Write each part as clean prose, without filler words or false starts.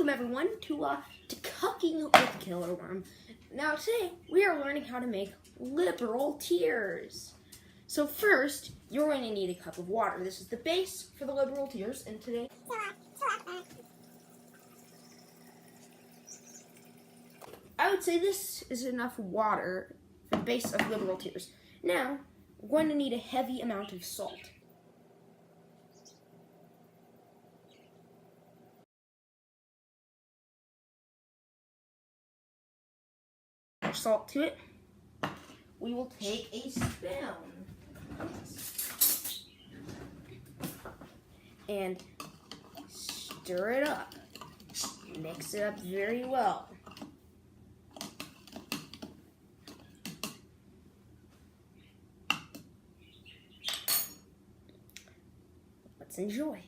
Welcome everyone to Cooking with Killer Worm. Now today we are learning how to make liberal tears. So first, you're going to need a cup of water. This is the base for the liberal tears, and today I would say this is enough water for the base of liberal tears. Now, we're going to need a heavy amount of salt. Salt to it. We will take a spoon and stir it up. Mix it up very well. Let's enjoy.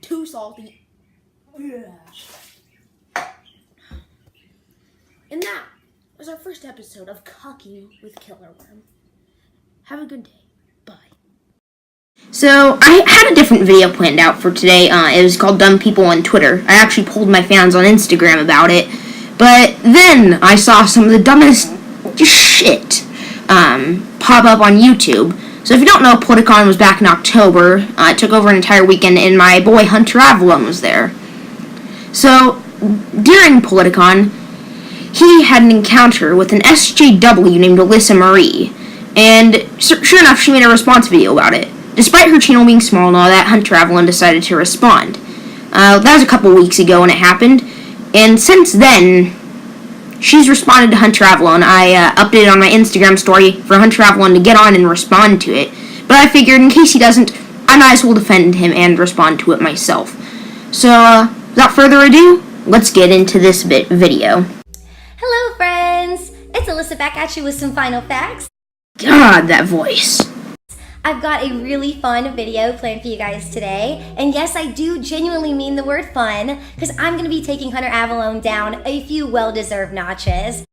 Too salty. And that was our first episode of Cooking with Killer Worm. Have a good day. Bye. So, I had a different video planned out for today. It was called Dumb People on Twitter. I actually polled my fans on Instagram about it. But then I saw some of the dumbest shit pop up on YouTube. So if you don't know, Politicon was back in October. It took over an entire weekend, and my boy Hunter Avallone was there. So, during Politicon, he had an encounter with an SJW named Alyssa Marie, and sure enough, she made a response video about it. Despite her channel being small and all that, Hunter Avallone decided to respond. That was a couple weeks ago when it happened, and since then, she's responded to Hunter Avallone. I updated on my Instagram story for Hunter Avallone to get on and respond to it, but I figured in case he doesn't, I might as well defend him and respond to it myself. So, without further ado, let's get into this video. Hello friends! It's Alyssa back at you with some final facts. God, that voice. I've got a really fun video planned for you guys today. And yes, I do genuinely mean the word fun, because I'm going to be taking Hunter Avallone down a few well-deserved notches.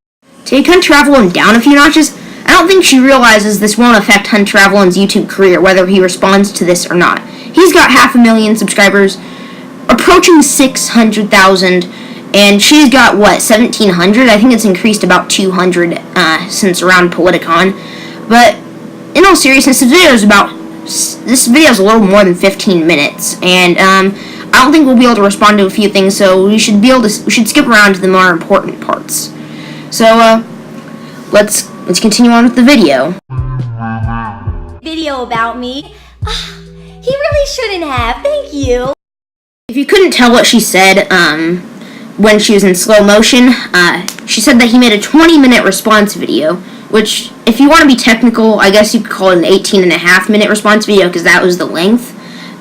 Take Hunter Avallone down a few notches? I don't think she realizes this won't affect Hunter Avallone's YouTube career, whether he responds to this or not. He's got 500,000 subscribers, approaching 600,000, and she's got, what, 1,700? I think it's increased about 200 since around Politicon. But in all seriousness, this video is a little more than 15 minutes, and I don't think we'll be able to respond to a few things, so we should skip around to the more important parts. So let's continue on with the video. Video about me. He really shouldn't have. Thank you. If you couldn't tell what she said when she was in slow motion, she said that he made a 20-minute response video, which, if you want to be technical, I guess you could call it an 18.5-minute response video, because that was the length.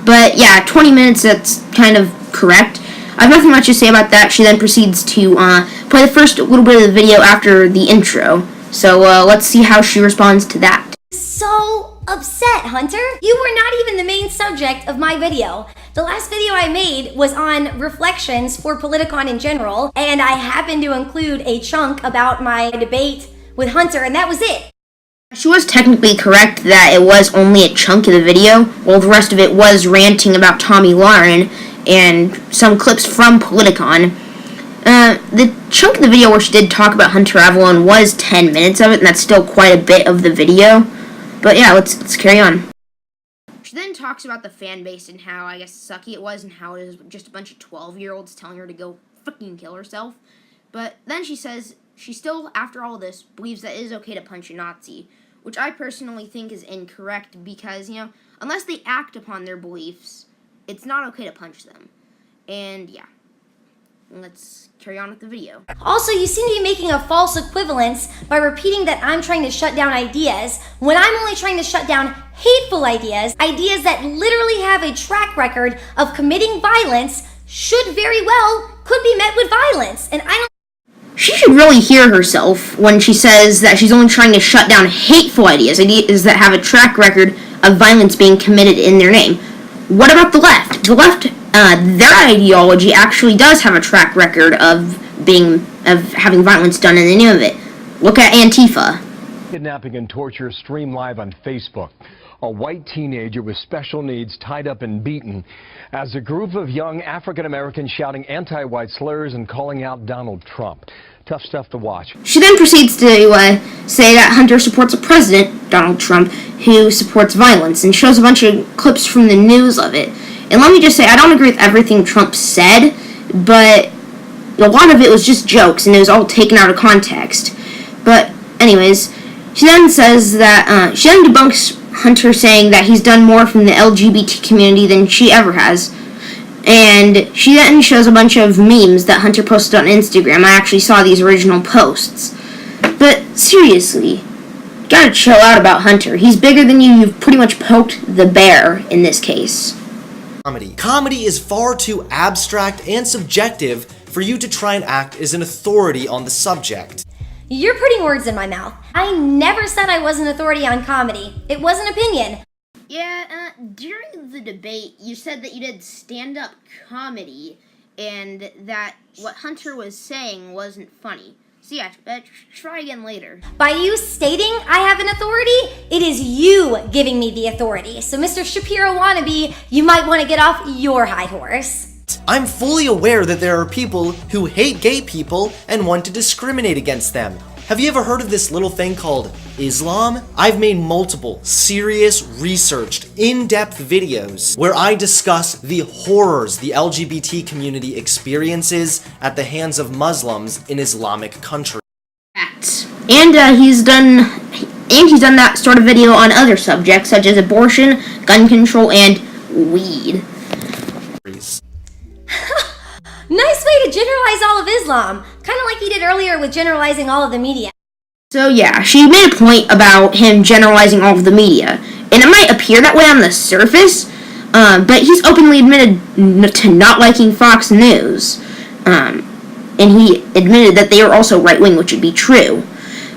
But yeah, 20 minutes, that's kind of correct. I have nothing much to say about that. She then proceeds to play the first little bit of the video after the intro. So let's see how she responds to that. So upset, Hunter. You were not even the main subject of my video. The last video I made was on reflections for Politicon in general, and I happened to include a chunk about my debate with Hunter, and that was it. She was technically correct that it was only a chunk of the video, while the rest of it was ranting about Tommy Lauren and some clips from Politicon. The chunk of the video where she did talk about Hunter Avallone was 10 minutes of it, and that's still quite a bit of the video. But yeah, let's carry on. She then talks about the fan base and how, I guess, sucky it was and how it is just a bunch of 12-year-olds telling her to go fucking kill herself. But then she says she still, after all this, believes that it is okay to punch a Nazi, which I personally think is incorrect because, you know, unless they act upon their beliefs, it's not okay to punch them. And yeah, let's carry on with the video. Also, you seem to be making a false equivalence by repeating that I'm trying to shut down ideas when I'm only trying to shut down hateful ideas. Ideas that literally have a track record of committing violence should very well could be met with violence. And I don't. She should really hear herself when she says that she's only trying to shut down hateful ideas that have a track record of violence being committed in their name. What about the left? The left, their ideology actually does have a track record of having violence done in the name of it. Look at Antifa. Kidnapping and torture stream live on Facebook. a white teenager with special needs tied up and beaten as a group of young African Americans shouting anti-white slurs and calling out Donald Trump. Tough stuff to watch. She then proceeds to say that Hunter supports a president, Donald Trump, who supports violence, and shows a bunch of clips from the news of it. And let me just say, I don't agree with everything Trump said, but a lot of it was just jokes, and it was all taken out of context. But anyways, she then says that, she then debunks Hunter saying that he's done more from the LGBT community than she ever has. And she then shows a bunch of memes that Hunter posted on Instagram. I actually saw these original posts. But seriously, you gotta chill out about Hunter. He's bigger than you. You've pretty much poked the bear in this case. Comedy is far too abstract and subjective for you to try and act as an authority on the subject. You're putting words in my mouth. I never said I was an authority on comedy. It was an opinion. Yeah, during the debate, you said that you did stand-up comedy, and that what Hunter was saying wasn't funny. So yeah, try again later. By you stating I have an authority, it is you giving me the authority. So Mr. Shapiro wannabe, you might want to get off your high horse. I'm fully aware that there are people who hate gay people and want to discriminate against them. Have you ever heard of this little thing called Islam? I've made multiple, serious, researched, in-depth videos where I discuss the horrors the LGBT community experiences at the hands of Muslims in Islamic countries. And he's done that sort of video on other subjects such as abortion, gun control, and weed. Nice way to generalize all of Islam. Kind of like you did earlier with generalizing all of the media. So yeah, she made a point about him generalizing all of the media. And it might appear that way on the surface, but he's openly admitted to not liking Fox News. And he admitted that they are also right-wing, which would be true.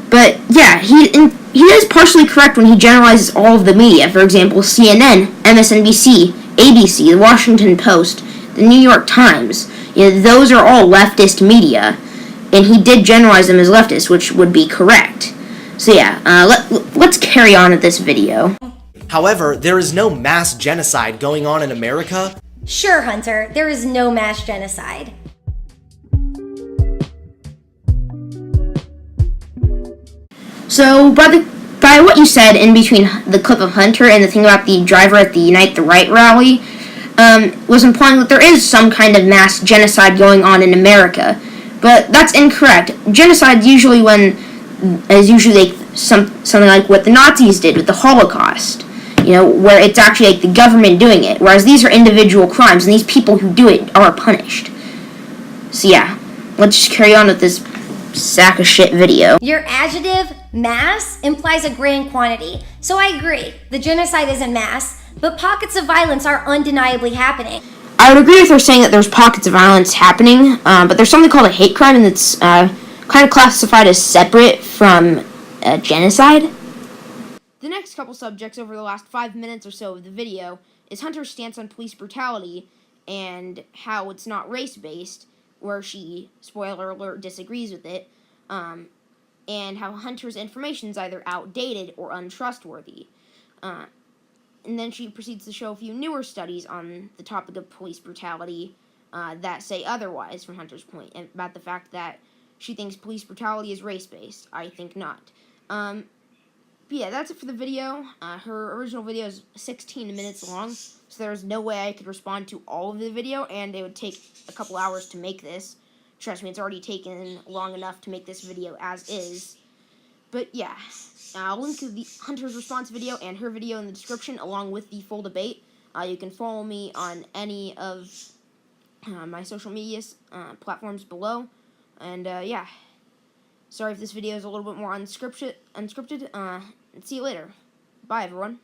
But yeah, he is partially correct when he generalizes all of the media. For example, CNN, MSNBC, ABC, The Washington Post, The New York Times. You know, those are all leftist media, and he did generalize them as leftist, which would be correct. So yeah, let's carry on with this video. However, there is no mass genocide going on in America. Sure, Hunter, there is no mass genocide. So by what you said in between the clip of Hunter and the thing about the driver at the Unite the Right rally, was implying that there is some kind of mass genocide going on in America. But that's incorrect. Genocide is usually something like what the Nazis did with the Holocaust. You know, where it's actually like the government doing it. Whereas these are individual crimes, and these people who do it are punished. So yeah, let's just carry on with this sack of shit video. Your adjective, mass, implies a grand quantity. So I agree, the genocide isn't mass, but pockets of violence are undeniably happening. I would agree with her saying that there's pockets of violence happening, but there's something called a hate crime, and it's kind of classified as separate from genocide. The next couple subjects over the last 5 minutes or so of the video is Hunter's stance on police brutality and how it's not race-based, where she, spoiler alert, disagrees with it, and how Hunter's information is either outdated or untrustworthy. And then she proceeds to show a few newer studies on the topic of police brutality that say otherwise, from Hunter's point, and about the fact that she thinks police brutality is race-based. I think not. But yeah, that's it for the video. Her original video is 16 minutes long, so there's no way I could respond to all of the video, and it would take a couple hours to make this. Trust me, it's already taken long enough to make this video as is. But yeah, I'll link to the Hunter's response video and her video in the description, along with the full debate. You can follow me on any of my social media platforms below. And yeah, sorry if this video is a little bit more unscripted. See you later. Bye, everyone.